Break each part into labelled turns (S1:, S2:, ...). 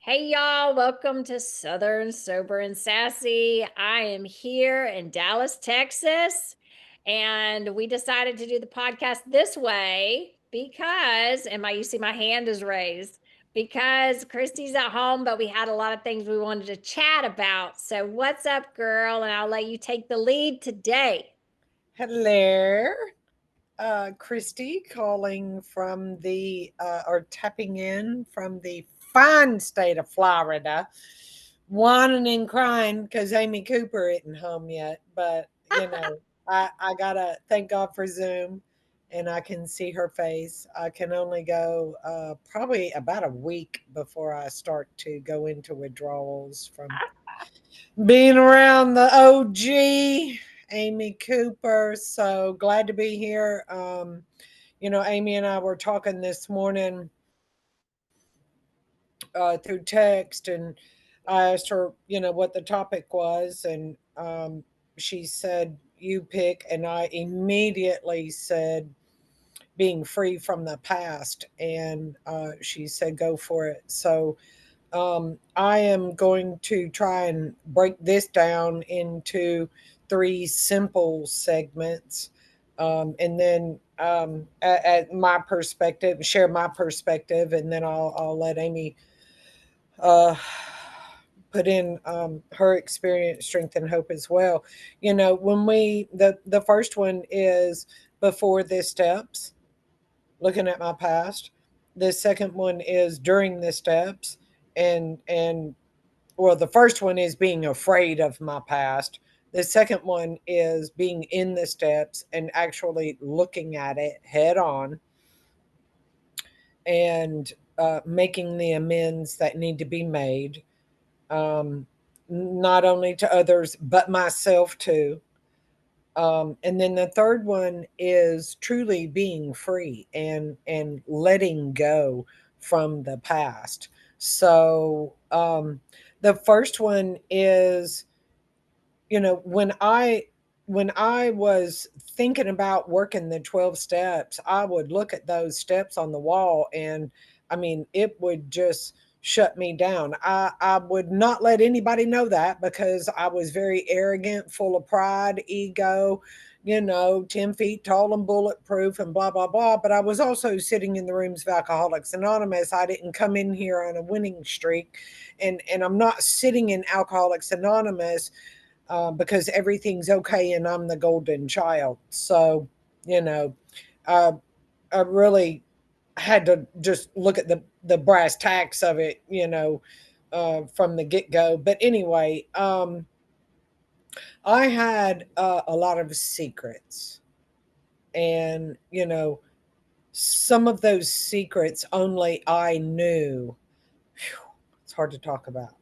S1: Hey y'all, welcome to Southern Sober and Sassy. I am here in Dallas, Texas, and we decided to do the podcast this way because, you see my hand is raised because Kristy's at home, but we had a lot of things we wanted to chat about. So, what's up, girl? And I'll let you take the lead today.
S2: Hello, Kristy calling from or tapping in from the fine state of Florida, whining and crying because Amy Cooper isn't home yet. But, I gotta thank God for Zoom and I can see her face. I can only go probably about a week before I start to go into withdrawals from being around the OG Amy Cooper. So glad to be here. Amy and I were talking this morning through text, and I asked her, what the topic was, and she said, "You pick," and I immediately said, "Being free from the past," and she said, "Go for it." So I am going to try and break this down into three simple segments, and then at my perspective, share my perspective, and then I'll let Amy uh, put in her experience, strength, and hope as well. When the first one is before the steps, looking at my past. The second one is during the steps, and well, the first one is being afraid of my past. The second one is being in the steps and actually looking at it head on and making the amends that need to be made, um, not only to others but myself too. And then the third one is truly being free and letting go from the past. So the first one is, when I was thinking about working the 12 steps, I would look at those steps on the wall, and I mean, it would just shut me down. I would not let anybody know that because I was very arrogant, full of pride, ego, 10 feet tall and bulletproof and blah, blah, blah. But I was also sitting in the rooms of Alcoholics Anonymous. I didn't come in here on a winning streak. And I'm not sitting in Alcoholics Anonymous because everything's okay and I'm the golden child. So, you know, uh, I really had to just look at the brass tacks of it, from the get go. But anyway, I had a lot of secrets, and some of those secrets only I knew. Whew, it's hard to talk about,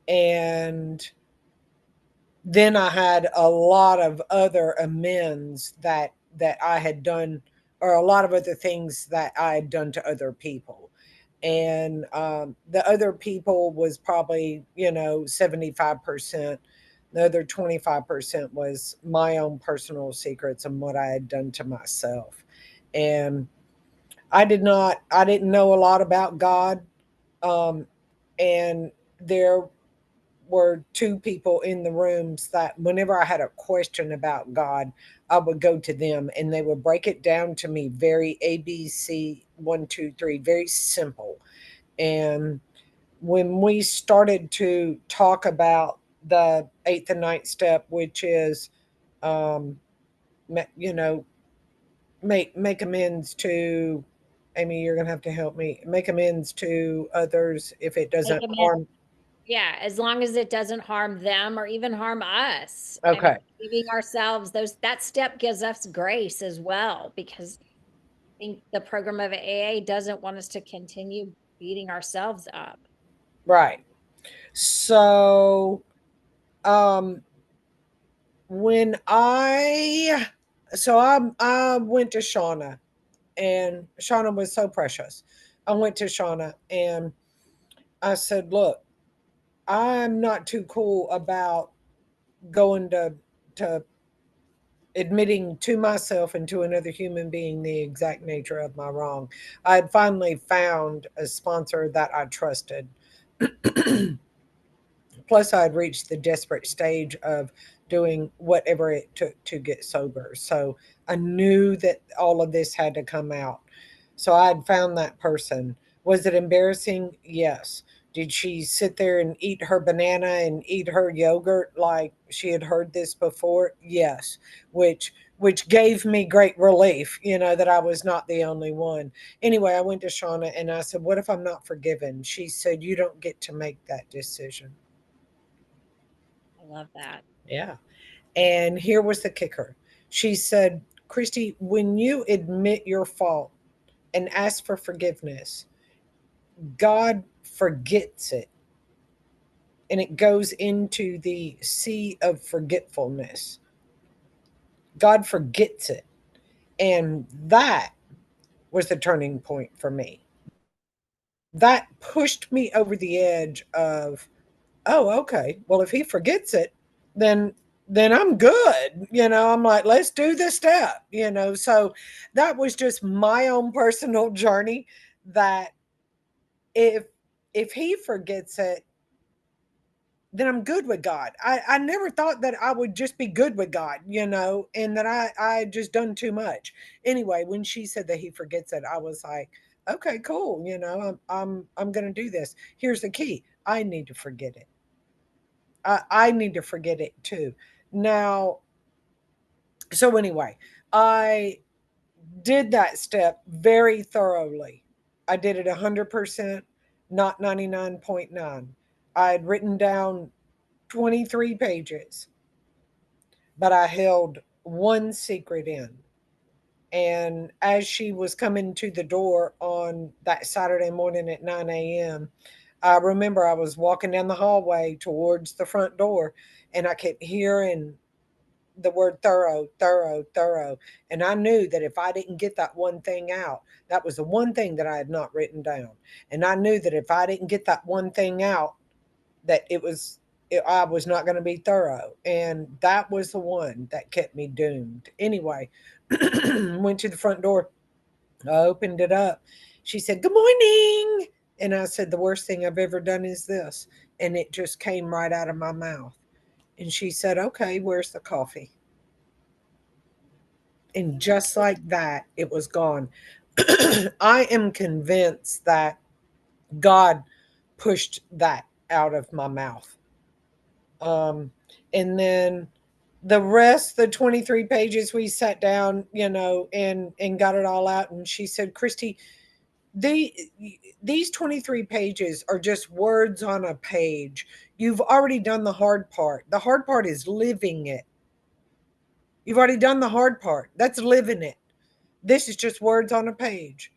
S2: and then I had a lot of other amends that I had done, or a lot of other things that I had done to other people. And the other people was probably 75%. The other 25% was my own personal secrets and what I had done to myself. And I didn't know a lot about God. Um, and there were two people in the rooms that whenever I had a question about God, I would go to them and they would break it down to me very ABC 1, 2, 3, very simple. And when we started to talk about the eighth and ninth step, which is, um, you know, make amends to, Amy, you're gonna have to help me make amends to others if it
S1: Make
S2: doesn't
S1: them in.
S2: harm.
S1: Yeah, as long as it doesn't harm them or even harm us.
S2: Okay,
S1: Giving ourselves that step gives us grace as well because I think the program of AA doesn't want us to continue beating ourselves up.
S2: right. So, um, when I went to Shauna, and Shauna was so precious. I went to Shauna and I said, "Look, I'm not too cool about going to admitting to myself and to another human being the exact nature of my wrong." I had finally found a sponsor that I trusted, Plus, I had reached the desperate stage of doing whatever it took to get sober. So I knew that all of this had to come out. So I had found that person. Was it embarrassing? Yes. Did she sit there and eat her banana and eat her yogurt like she had heard this before? Yes. Which gave me great relief, that I was not the only one. Anyway, I went to Shauna and I said, "What if I'm not forgiven?" She said, "You don't get to make that decision."
S1: I love that.
S2: Yeah. And here was the kicker. She said, "Kristy, when you admit your fault and ask for forgiveness, God forgets it and it goes into the sea of forgetfulness. God forgets it." And that was the turning point for me. That pushed me over the edge of, oh, okay. Well, if he forgets it, then I'm good. I'm like, let's do the step. So that was just my own personal journey, that if he forgets it, then I'm good with God. I never thought that I would just be good with God, and that I just done too much. Anyway, when she said that he forgets it, I was like, okay, cool. I'm gonna do this. Here's the key. I need to forget it. I need to forget it too. Now, so anyway, I did that step very thoroughly. I did it 100%, not 99.9. I had written down 23 pages, but I held one secret in. And as she was coming to the door on that Saturday morning at 9 a.m., I remember I was walking down the hallway towards the front door and I kept hearing the word thorough, thorough, thorough. And I knew that if I didn't get that one thing out, that was the one thing that I had not written down. And I knew that if I didn't get that one thing out, that I was not going to be thorough. And that was the one that kept me doomed. Anyway, went to the front door. I opened it up. She said, "Good morning." And I said, "The worst thing I've ever done is this." And it just came right out of my mouth. And she said, "Okay, where's the coffee?" And just like that, it was gone. I am convinced that God pushed that out of my mouth. Um, and then the rest, the 23 pages, we sat down, and got it all out. And she said, "Kristy, they these 23 pages are just words on a page. You've already done the hard part. The hard part is living it. You've already done the hard part. That's living it. This is just words on a page.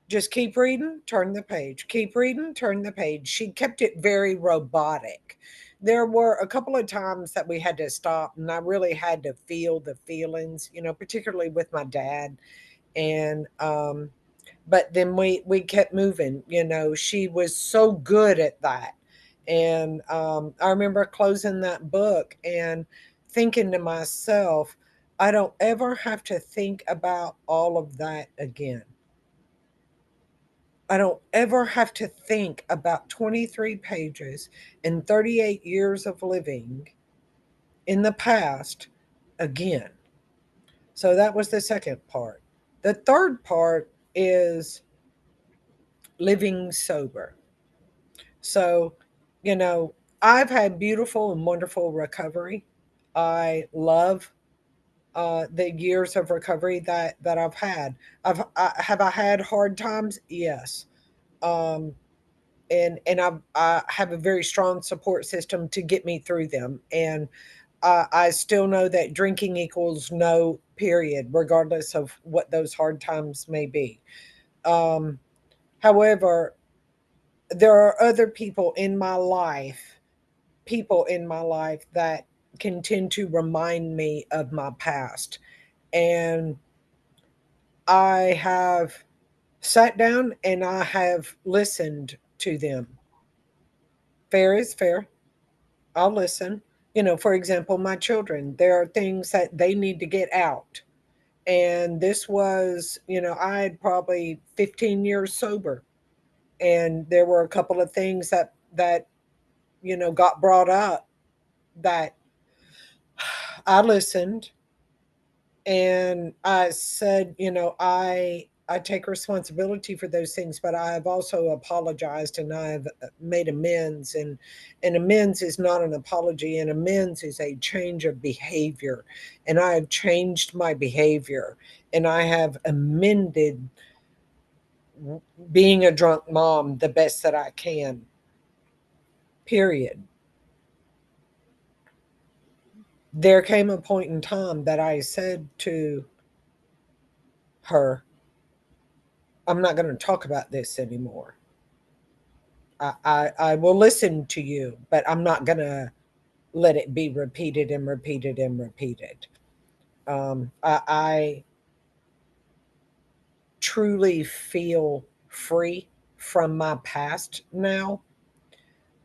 S2: Just keep reading, turn the page. Keep reading, turn the page." She kept it very robotic. There were a couple of times that we had to stop, and I really had to feel the feelings, particularly with my dad. And but then we kept moving. She was so good at that. And I remember closing that book and thinking to myself, I don't ever have to think about all of that again. I don't ever have to think about 23 pages and 38 years of living in the past again. So that was the second part. The third part is living sober. So, you know, I've had beautiful and wonderful recovery. I love the years of recovery that I've had. Have I had hard times? Yes. Um, and I have a very strong support system to get me through them. And I still know that drinking equals no, period, regardless of what those hard times may be. Um, However, there are other people in my life that can tend to remind me of my past. And I have sat down and I have listened to them. Fair is fair. I'll listen. For example, my children, there are things that they need to get out. And this was, I had probably 15 years sober. And there were a couple of things that that, got brought up, that I listened and I said, I take responsibility for those things, but I have also apologized and I've made amends. And amends is not an apology, and amends is a change of behavior. And I have changed my behavior, and I have amended being a drunk mom the best that I can. Period. There came a point in time that I said to her, I'm not going to talk about this anymore. I will listen to you, but I'm not going to let it be repeated and repeated and repeated. I truly feel free from my past now,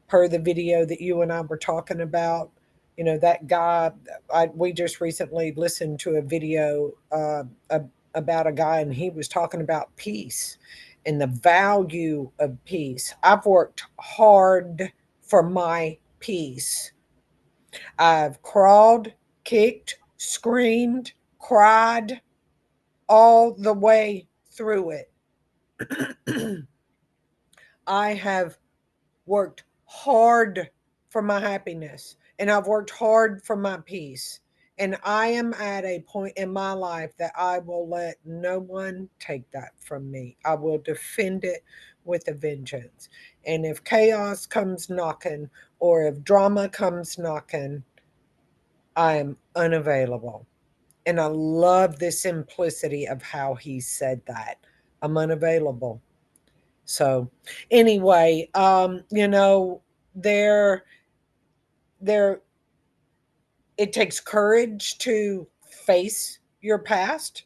S2: per the video that you and I were talking about. That guy, we just recently listened to a video about a guy, and he was talking about peace and the value of peace. I've worked hard for my peace. I've crawled, kicked, screamed, cried all the way through it. I have worked hard for my happiness, and I've worked hard for my peace. And I am at a point in my life that I will let no one take that from me. I will defend it with a vengeance. And if chaos comes knocking, or if drama comes knocking, I am unavailable. And I love the simplicity of how he said that. I'm unavailable. So anyway, there there it takes courage to face your past.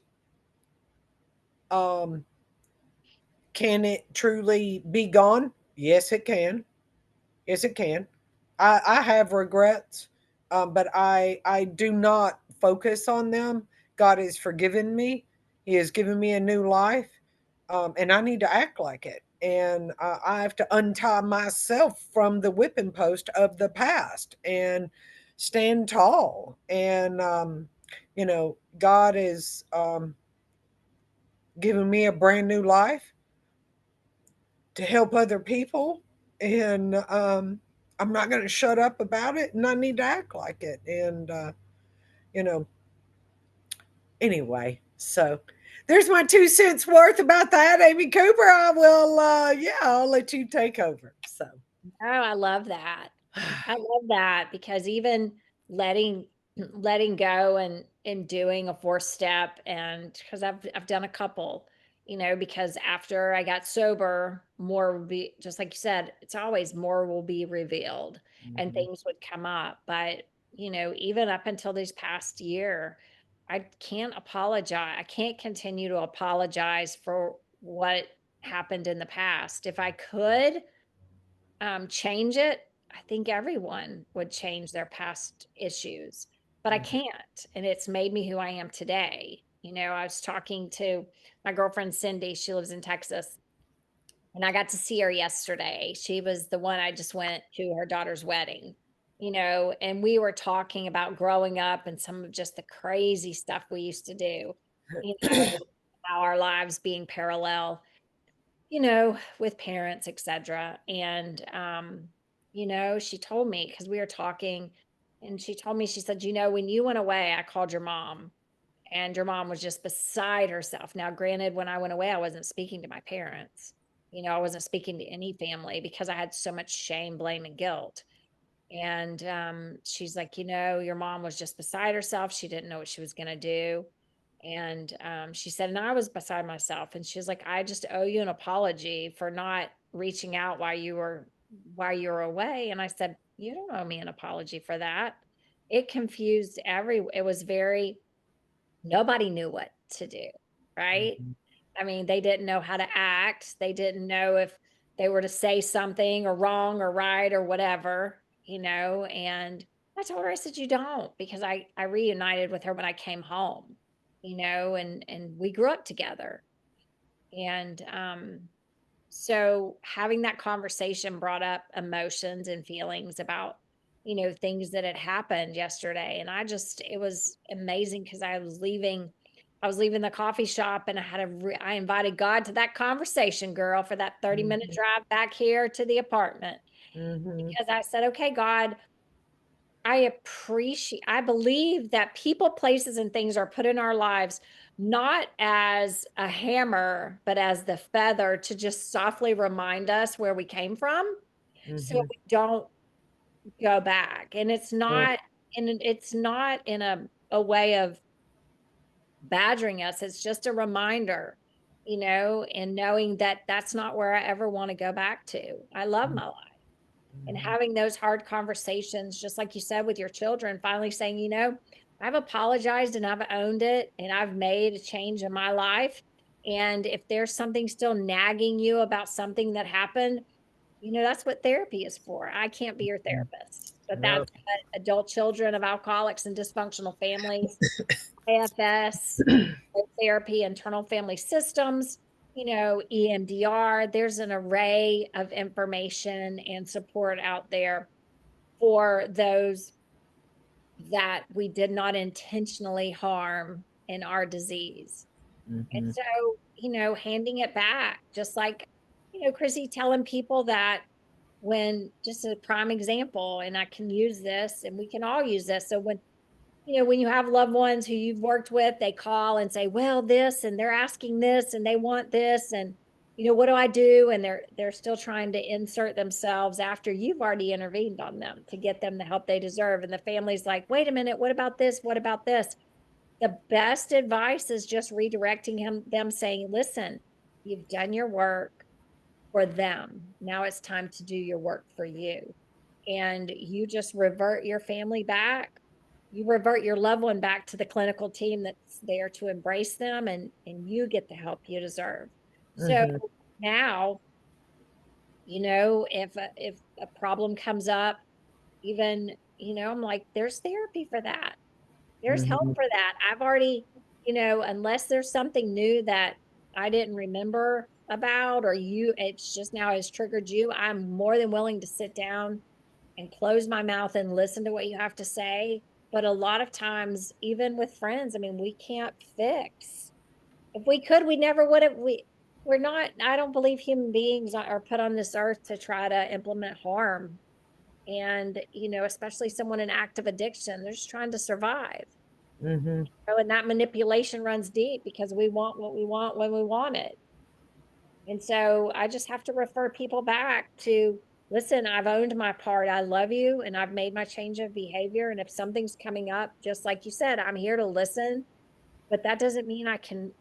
S2: Um, can it truly be gone? Yes, it can. Yes, it can. I have regrets, but I do not focus on them. God has forgiven me. He has given me a new life, and I need to act like it. And I have to untie myself from the whipping post of the past and stand tall. And God is giving me a brand new life to help other people, and I'm not going to shut up about it, and I need to act like it. And you know, anyway, so there's my 2 cents worth about that, Amy Cooper. I will, yeah, I'll let you take over. So,
S1: Oh, I love that. I love that because even letting letting go and doing a 4th step, and because I've done a couple, because after I got sober, more will be, just like you said, it's always more will be revealed and
S2: mhm,
S1: things would come up. But, even up until this past year, I can't apologize. I can't continue to apologize for what happened in the past. If I could, change it, I think everyone would change their past issues, but I
S2: mhm.
S1: can't. And it's made me who I am today. I was talking to my girlfriend Cindy, she lives in Texas, and I got to see her yesterday. She was the one I just went to her daughter's wedding, and we were talking about growing up and some of just the crazy stuff we used to do, how our lives being parallel, with parents, etc. And she told me, because we were talking, and she told me, she said, when you went away, I called your mom, and your mom was just beside herself. Now, granted, when I went away, I wasn't speaking to my parents. I wasn't speaking to any family because I had so much shame, blame, and guilt. And she's like, your mom was just beside herself. She didn't know what she was going to do. And she said, and I was beside myself. And she was like, I just owe you an apology for not reaching out while you were away. And I said, you don't owe me an apology for that. It was very, nobody knew what to do, right?
S2: Mhm.
S1: I mean, they didn't know how to act. They didn't know if they were to say something or wrong or right or whatever, and I told her, I said, "You don't," because I reunited with her when I came home, and we grew up together. And So having that conversation brought up emotions and feelings about, things that had happened yesterday. And it was amazing because I was leaving the coffee shop and I invited God to that conversation, girl, for that 30-minute
S2: Mhm,
S1: drive back here to the apartment.
S2: mhm,
S1: Because I said, okay, God, I believe that people, places, and things are put in our lives not as a hammer, but as the feather to just softly remind us where we came from so
S2: mhm.
S1: we don't go back. And
S2: Right.
S1: it's not in a way of badgering us. It's just a reminder, and knowing that that's not where I ever want to go back to. I love my life. And
S2: Mhm,
S1: having those hard conversations, just like you said with your children, finally saying, I've apologized and I've owned it and I've made a change in my life. And if there's something still nagging you about something that happened, that's what therapy is for. I can't be your
S2: mhm.
S1: therapist, but
S2: No.
S1: that's what adult children of alcoholics and dysfunctional families, AFS, therapy, internal family systems, EMDR. There's an array of information and support out there for those that we did not intentionally harm in our disease. And
S2: Mhm,
S1: so, handing it back, just like, Chrissy telling people that when just a prime example, and I can use this and we can all use this. So when you have loved ones who you've worked with, they call and say, well, this, and they're asking this, and they want this, and what do I do? And they're still trying to insert themselves after you've already intervened on them to get them the help they deserve. And the family's like, wait a minute, what about this? What about this? The best advice is just redirecting them saying, listen, you've done your work for them. Now it's time to do your work for you. And you just revert your family back. You revert your loved one back to the clinical team that's there to embrace them, and you get the help you deserve. So
S2: mhm,
S1: now, if a problem comes up, even, I'm like, there's therapy for that. There's help
S2: mhm,
S1: for that. I've already, unless there's something new that I didn't remember about, or it's just now has triggered you, I'm more than willing to sit down and close my mouth and listen to what you have to say. But a lot of times, even with friends, I mean, we can't fix. If we could, we never would have. We're not. I don't believe human beings are put on this earth to try to implement harm. And especially someone in active addiction, they're just trying to survive.
S2: mhm.
S1: And that manipulation runs deep because we want what we want when we want it. And so I just have to refer people back to, listen, I've owned my part. I love you and I've made my change of behavior. And if something's coming up, just like you said, I'm here to listen, but that doesn't mean I can't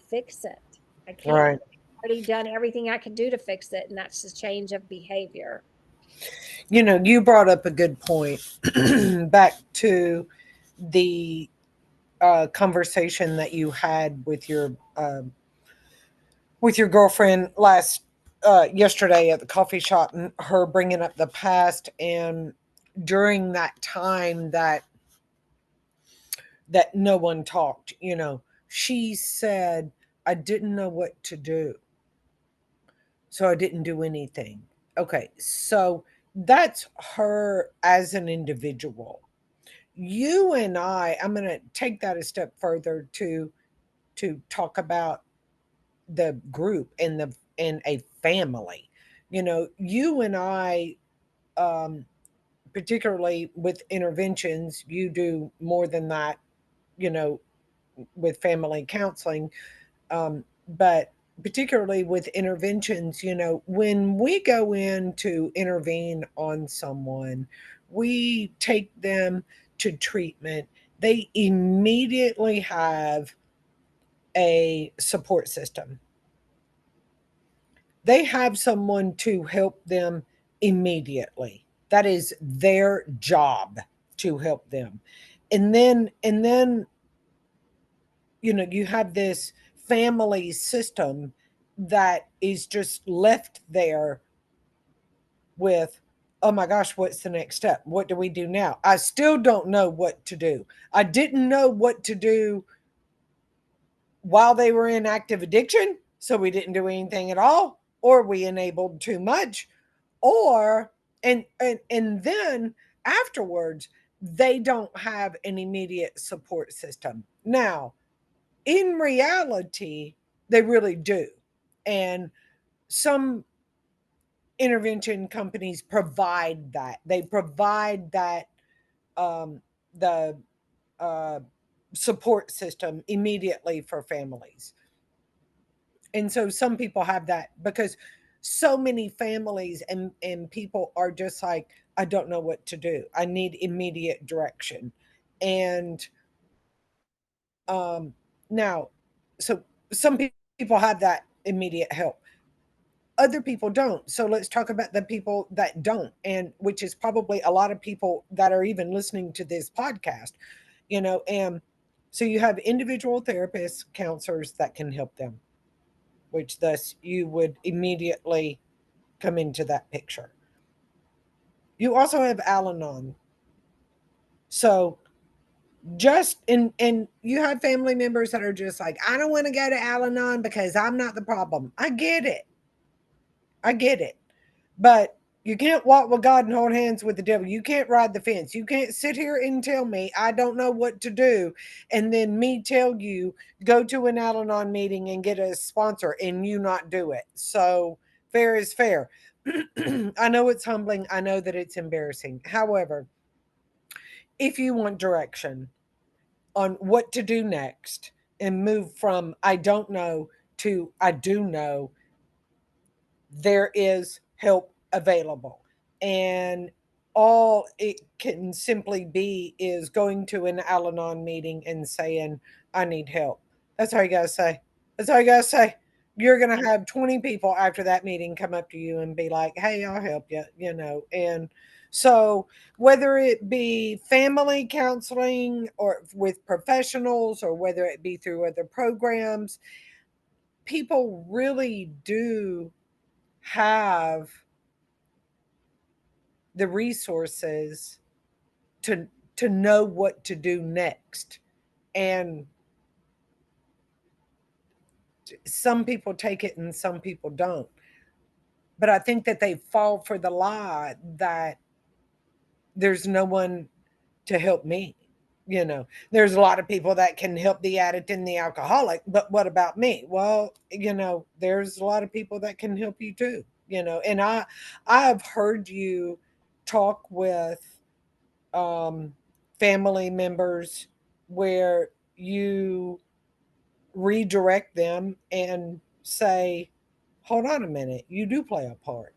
S1: fix it. I can't.
S2: Right.
S1: I've already done everything I could do to fix it. And that's the change of behavior.
S2: You brought up a good point. Back to the conversation that you had with your girlfriend last yesterday at the coffee shop, and her bringing up the past, and during that time that no one talked. She said, I didn't know what to do, so I didn't do anything. Okay, so that's her as an individual. You and I'm going to take that a step further to talk about the group and the and a family. You and um particularly with interventions, you do more than that, you know with family counseling. But particularly with interventions, when we go in to intervene on someone, we take them to treatment. They immediately have a support system. They have someone to help them immediately. That is their job, to help them. And then you have this family system that is just left there with, oh my gosh, what's the next step? What do we do now? I still don't know what to do. I didn't know what to do while they were in active addiction, so we didn't do anything at all, or we enabled too much, or and then afterwards they don't have an immediate support system. Now, in reality, they really do. And some intervention companies provide that. They provide that um, the uh, support system immediately for families. And so some people have that because so many families and people are just like, I don't know what to do. I need immediate direction. And now, so some people have that immediate help. Other people don't. So let's talk about the people that don't, and which is probably a lot of people that are even listening to this podcast, and so you have individual therapists, counselors that can help them, which thus you would immediately come into that picture. You also have Al-Anon. So just and you have family members that are just like, I don't want to go to Al-Anon because I'm not the problem. I get it. I get it. But you can't walk with God and hold hands with the devil. You can't ride the fence. You can't sit here and tell me I don't know what to do, and then me tell you go to an Al-Anon meeting and get a sponsor and you not do it. So fair is fair. I know it's humbling. I know that it's embarrassing. However, if you want direction on what to do next and move from I don't know to I do know, there is help available. And all it can simply be is going to an Al Anon meeting and saying, I need help. That's all you got to say. That's all you got to say. You're going to have 20 people after that meeting come up to you and be like, hey, I'll help you. And so, whether it be family counseling or with professionals, or whether it be through other programs, people really do have the resources to to know what to do next. And some people take it and some people don't. But I think that they fall for the lie that there's no one to help me. There's a lot of people that can help the addict and the alcoholic, but what about me? Well, there's a lot of people that can help you too. And I've heard you talk with um, family members where you redirect them and say, hold on a minute, you do play a part,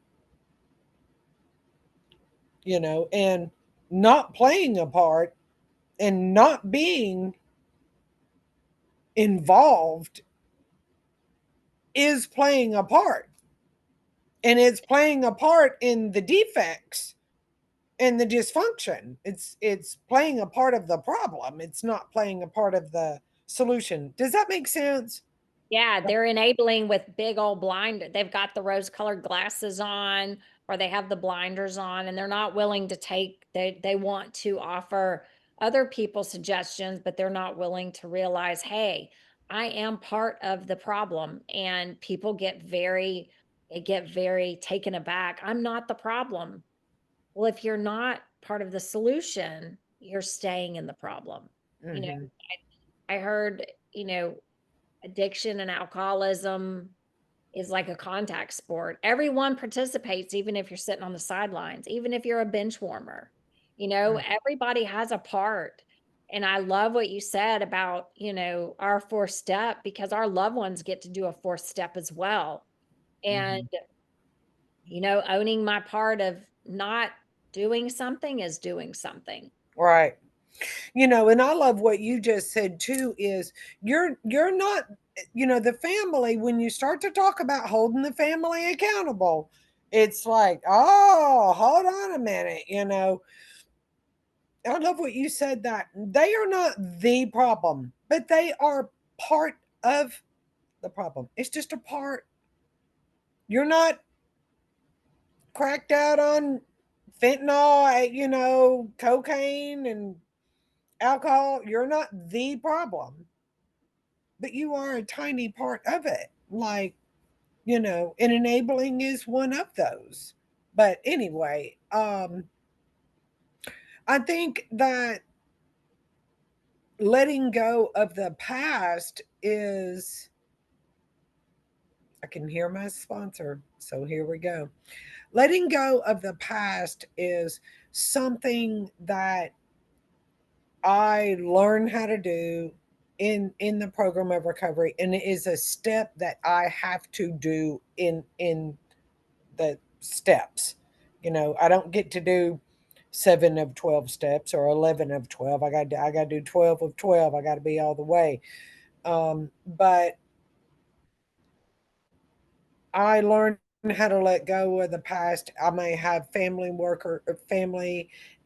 S2: and not playing a part and not being involved is playing a part. And it's playing a part in the defects and the dysfunction. It's playing a part of the problem. It's not playing a part of the solution. Does that make sense?
S1: Yeah, they're enabling with big old they've got the rose-colored glasses on, or they have the blinders on, and they're not willing to they want to offer other people suggestions, but they're not willing to realize, "Hey, I am part of the problem." And people get very taken aback. "I'm not the problem." Well, if you're not part of the solution, you're staying in the problem. You know,
S2: Hmm.
S1: I heard, addiction and alcoholism is like a contact sport. Everyone participates, even if you're sitting on the sidelines, even if you're a bench warmer. Everybody has a part. And I love what you said about, our fourth step, because our loved ones get to do a fourth step as well. And,
S2: Hmm.
S1: owning my part of not doing something is doing something.
S2: Right. And I love what you just said too is you're not, the family, when you start to talk about holding the family accountable, it's like, oh, hold on a minute. I love what you said, that they are not the problem, but they are part of the problem. It's just a part. You're not cracked out on fentanyl, cocaine and alcohol. You're not the problem, but you are a tiny part of it. Like, and enabling is one of those. But anyway, I think that letting go of the past is, I can hear my sponsor, so here we go. Letting go of the past is something that I learned how to do in the program of recovery, and it is a step that I have to do in the steps. I don't get to do 7 of 12 steps or 11 of 12. I got to do 12 of 12. I got to be all the way. But I learned how to let go of the past. I may have family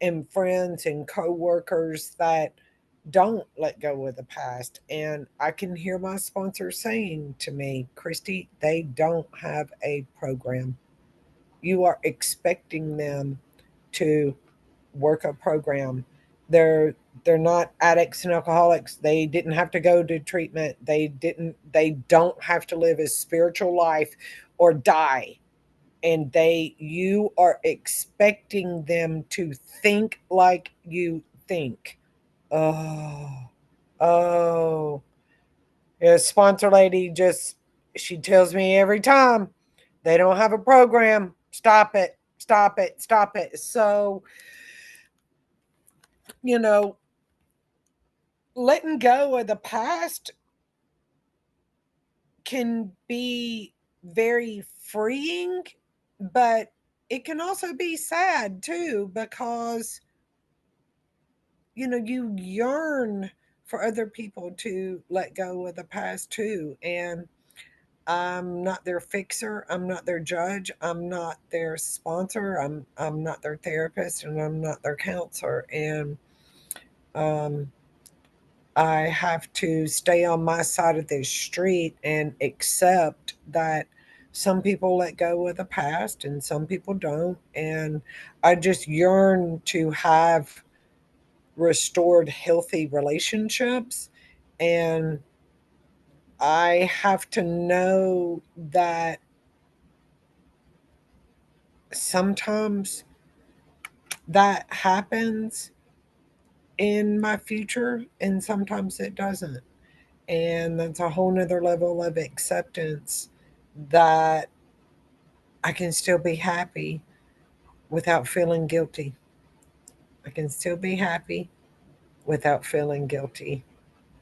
S2: and friends and coworkers that don't let go of the past. And I can hear my sponsor saying to me, Kristy, they don't have a program. You are expecting them to work a program. They're they're not addicts and alcoholics. They didn't have to go to treatment. They don't have to live a spiritual life or die. And you are expecting them to think like you think. Oh, oh. Yeah, sponsor lady just, she tells me every time they don't have a program. Stop it. Stop it. Stop it. So, you know, letting go of the past can be very freeing, but it can also be sad too because you yearn for other people to let go of the past too. And I'm not their fixer, I'm not their judge, I'm not their sponsor, I'm not their therapist, and I'm not their counselor. And um I have to stay on my side of the street and accept that some people let go of the past and some people don't. And I just yearn to have restored healthy relationships. And I have to know that sometimes that happens in my future and sometimes it doesn't. And that's a whole nother level of acceptance, that I can still be happy without feeling guilty. I can still be happy without feeling guilty.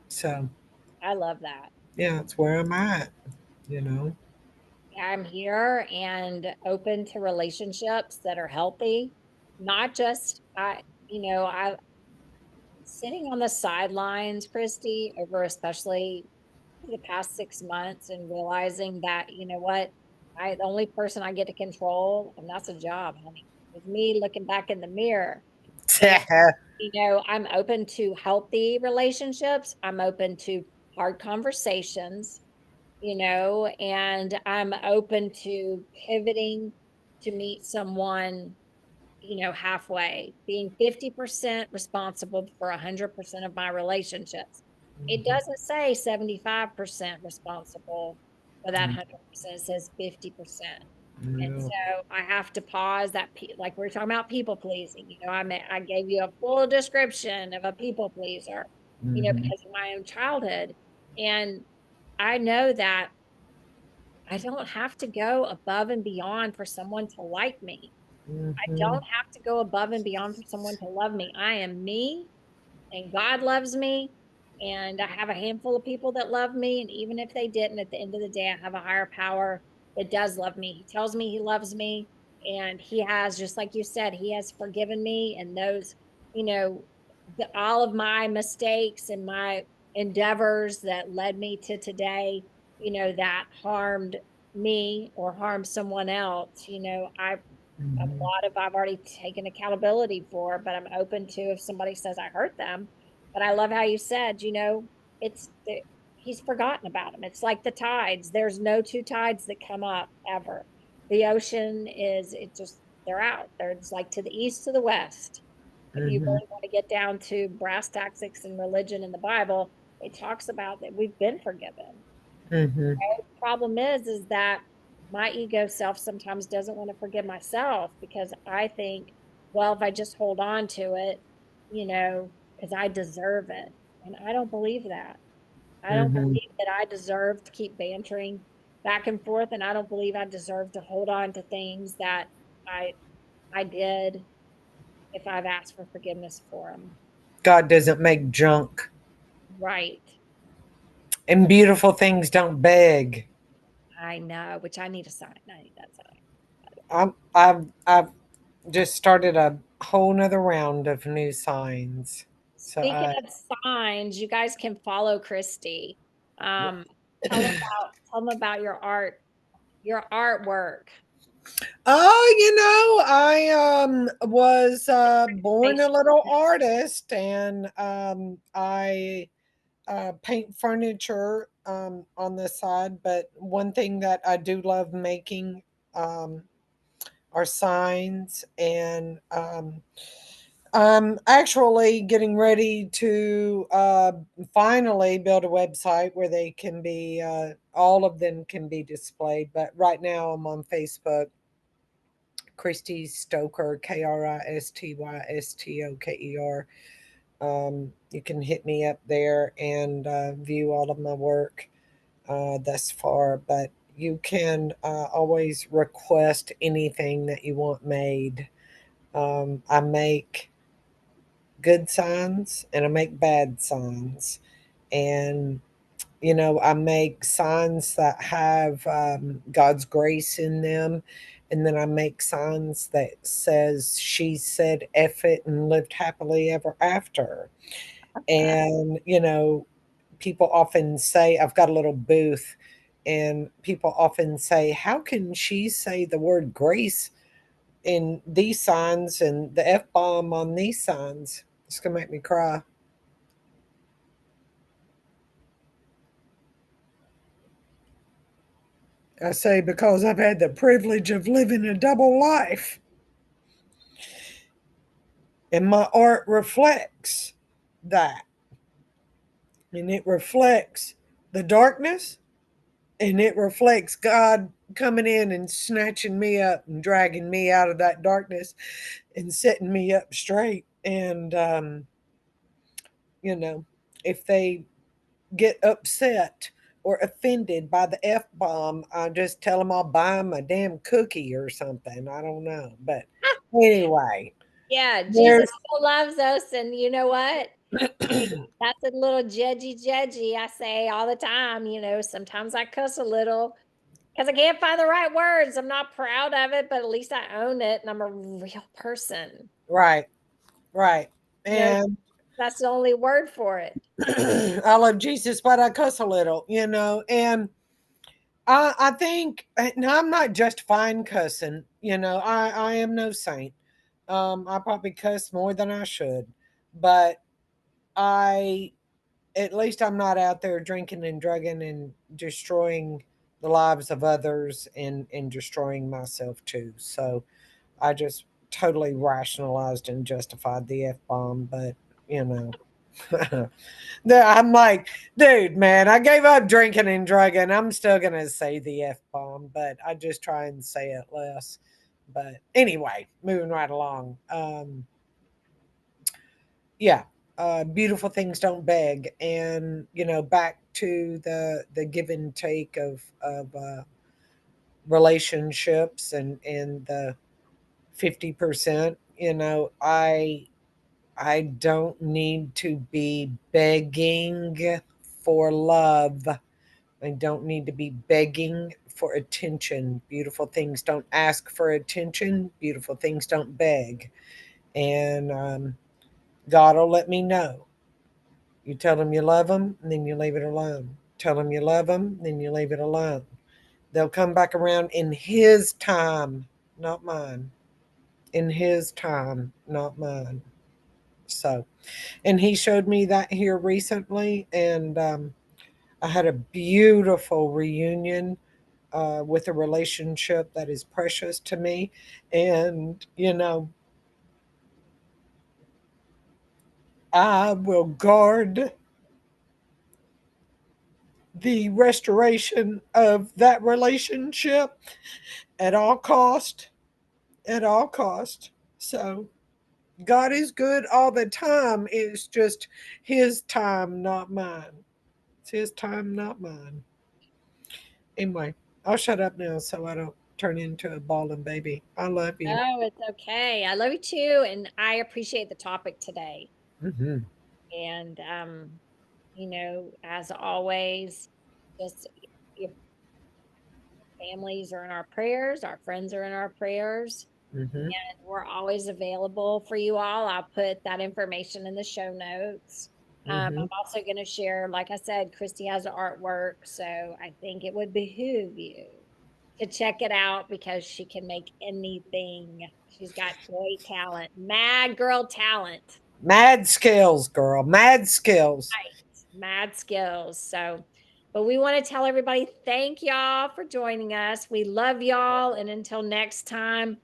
S2: So,
S1: I love that.
S2: yeah, that's where I'm at, you know.
S1: I'm here and open to relationships that are healthy, not just I sitting on the sidelines, Christy, over especially the past 6 months and realizing that, you know what, the only person I get to control, and that's a job, honey, is me looking back in the mirror. And I'm open to healthy relationships. I'm open to hard conversations, and I'm open to pivoting to meet someone, halfway, being 50% responsible for 100% of my relationships. It
S2: Mhm.
S1: doesn't say 75% responsible for that 100%. It says 50%. And
S2: Yeah.
S1: so I have to pause that, like we are talking about people pleasing. I gave you a full description of a people pleaser,
S2: Mhm.
S1: because of my own childhood. And I know that I don't have to go above and beyond for someone to like me. I
S2: Mhm.
S1: don't have to go above and beyond for someone to love me. I am me, and God loves me, and I have a handful of people that love me, and even if they didn't, at the end of the day, I have a higher power that does love me. He tells me he loves me, and he has, just like you said, he has forgiven me, and those, you know, all of my mistakes and my endeavors that led me to today, that harmed me or harmed someone else, a
S2: Mhm.
S1: lot of I've already taken accountability for, but I'm open to if somebody says I hurt them. But I love how you said, he's forgotten about them. It's like the tides. There's no two tides that come up ever. The ocean is, it just, they're out. There's like to the east, to the west. If you
S2: Mhm.
S1: really want to get down to brass tactics and religion in the Bible, it talks about that we've been forgiven.
S2: Mhm.
S1: The problem is that my ego self sometimes doesn't want to forgive myself because I think, well, if I just hold on to it, because I deserve it. And I don't believe that. I don't
S2: Hmm.
S1: believe that I deserve to keep bantering back and forth, and I don't believe I deserve to hold on to things that I I did if I've asked for forgiveness for them.
S2: God doesn't make junk,
S1: Right.
S2: and beautiful things don't beg.
S1: I know, which I need to sign. I need that sign.
S2: I've just started a whole nother round of new signs. So
S1: Speaking
S2: I
S1: of signs, you guys can follow Kristy. Um, tell them about your artwork.
S2: Oh, I was born a little artist, and I paint furniture on the side. But one thing that I do love making um, are signs, and I'm actually getting ready to finally build a website where they can be all of them can be displayed. But right now, I'm on Facebook. Kristy Stoker, KRISTYSTOKER. You can hit me up there and view all of my work thus far. But you can always request anything that you want made. I make good signs and I make bad signs. And I make signs that have God's grace in them, and then I make signs that says she said F it and lived happily ever after. And people often say I've got a little booth, and people often say, how can she say the word grace in these signs and the F bomb on these signs? It's gonna make me cry. I say because I've had the privilege of living a double life, and my art reflects that. And it reflects the darkness, and it reflects God coming in and snatching me up and dragging me out of that darkness and setting me up straight. And, you know, if they get upset or offended by the F bomb, I just tell them I'll buy them a damn cookie or something. I don't know. But anyway,
S1: Yeah,
S2: there's,
S1: Jesus still loves us, and you know what? Hey, that's a little judgy. I say all the time, sometimes I cuss a little because I can't find the right words. I'm not proud of it, but at least I own it and I'm a real person.
S2: right, right.
S1: You know,
S2: And
S1: that's the only word for it.
S2: I love Jesus, but I cuss a little. And I think, now I'm not justifying cussing, I am no saint. I probably cuss more than I should, but I, at least I'm not out there drinking and drugging and destroying the lives of others and destroying myself too. So I just totally rationalized and justified the F bomb, but you know. I'm like, dude, man, I gave up drinking and drugging. I'm still gonna say the F bomb, but I just try and say it less. But anyway, moving right along. Yeah, beautiful things don't beg, and back to the give and take of relationships and the 50%. I don't need to be begging for love. I don't need to be begging for attention. Beautiful things don't ask for attention. Beautiful things don't beg. And God will let me know. You tell them you love them, and then you leave it alone. Tell them you love them, then you leave it alone. They'll come back around in His time, not mine. In His time, not mine. So, and He showed me that here recently, and I had a beautiful reunion with a relationship that is precious to me. And, I will guard the restoration of that relationship at all cost, at all cost. So God is good all the time. It's just his time, not mine. It's his time, not mine. Anyway, I'll shut up now so I don't turn into a bawling baby. I love you.
S1: Oh, it's okay. I love you too, and I appreciate the topic today.
S2: Hmm.
S1: And as always, just your families are in our prayers, our friends are in our prayers,
S2: Hmm.
S1: and we're always available for you all. I'll put that information in the show notes.
S2: Hmm.
S1: I'm also going to share, like I said, Kristy has artwork, so I think it would behoove you to check it out because she can make anything. She's got great talent, mad girl talent.
S2: Mad skills, girl. Mad skills.
S1: Mad skills. So, but we want to tell everybody thank y'all for joining us. We love y'all. And until next time,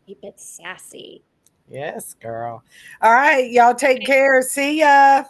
S1: keep it sassy.
S2: Yes, girl. All right, y'all take care. See ya.